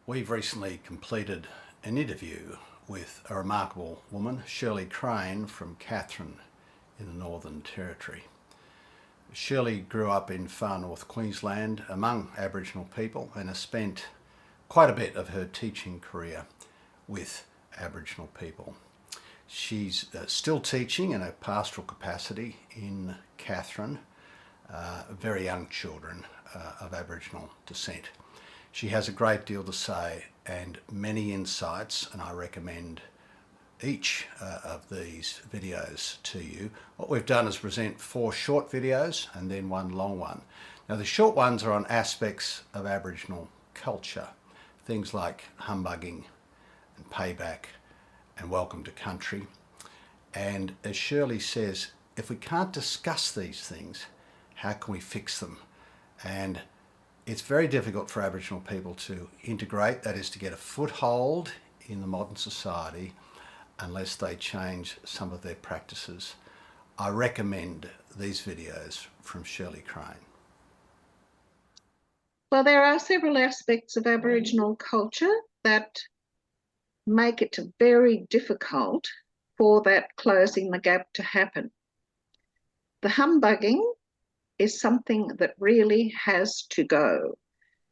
We've recently completed an interview with a remarkable woman, Shirley Crane from Katherine in the Northern Territory. Shirley grew up in far north Queensland among Aboriginal people and has spent quite a bit of her teaching career with Aboriginal people. She's still teaching in a pastoral capacity in Katherine, very young children of Aboriginal descent. She has a great deal to say and many insights, and I recommend each of these videos to you. What we've done is present 4 short videos and then 1 long one. Now the short ones are on aspects of Aboriginal culture, things like humbugging and payback and welcome to country. And as Shirley says, if we can't discuss these things, how can we fix them? And it's very difficult for Aboriginal people to integrate, that is to get a foothold in the modern society, unless they change some of their practices. I recommend these videos from Shirley Crane. Well, there are several aspects of Aboriginal culture that make it very difficult for that closing the gap to happen. The humbugging is something that really has to go.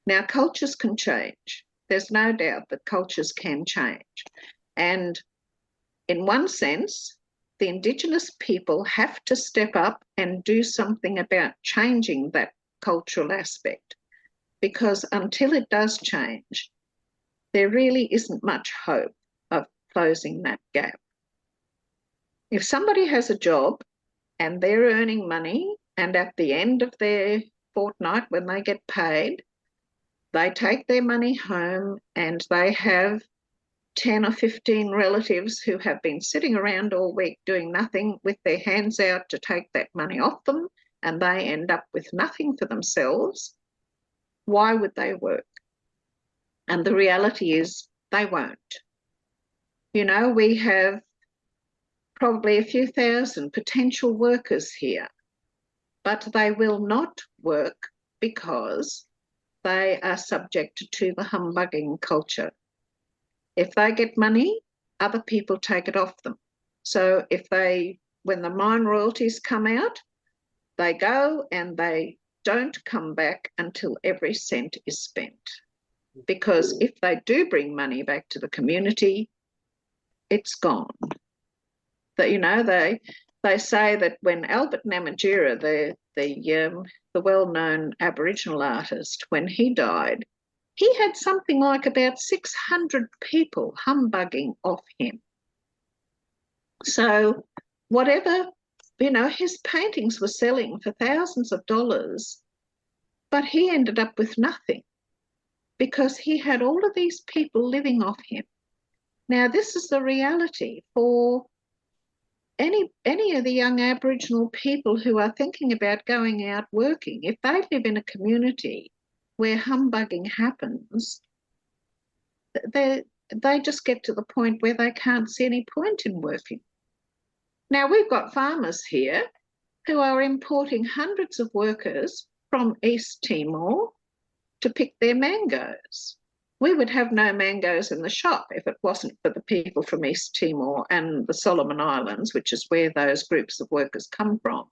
Now, cultures can change. There's no doubt that cultures can change. And in one sense, the Indigenous people have to step up and do something about changing that cultural aspect, because until it does change, there really isn't much hope of closing that gap. If somebody has a job and they're earning money, and at the end of their fortnight when they get paid, they take their money home and they have 10 or 15 relatives who have been sitting around all week doing nothing with their hands out to take that money off them, and they end up with nothing for themselves, why would they work? And the reality is they won't. You know, we have probably a few thousand potential workers here, but they will not work because they are subject to the humbugging culture. If they get money, other people take it off them. So when the mine royalties come out, they go and they don't come back until every cent is spent. Because if they do bring money back to the community, it's gone. That, you know, they say that when Albert Namatjira, the well-known Aboriginal artist, when he died, he had something like about 600 people humbugging off him. So whatever, you know, his paintings were selling for thousands of dollars, but he ended up with nothing because he had all of these people living off him. Now, this is the reality for any of the young Aboriginal people who are thinking about going out working. If they live in a community where humbugging happens, they just get to the point where they can't see any point in working. Now, we've got farmers here who are importing hundreds of workers from East Timor to pick their mangoes. We would have no mangoes in the shop if it wasn't for the people from East Timor and the Solomon Islands, which is where those groups of workers come from.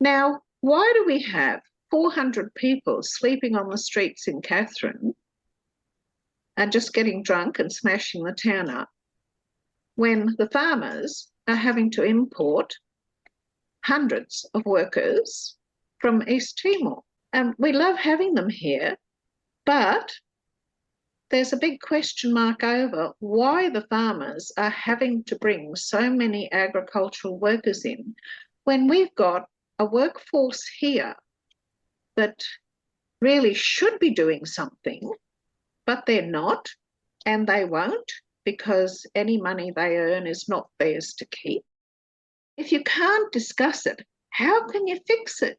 Now, why do we have 400 people sleeping on the streets in Katherine and just getting drunk and smashing the town up, when the farmers are having to import hundreds of workers from East Timor? And we love having them here, but there's a big question mark over why the farmers are having to bring so many agricultural workers in when we've got a workforce here that really should be doing something, but they're not, and they won't, because any money they earn is not theirs to keep. If you can't discuss it, how can you fix it?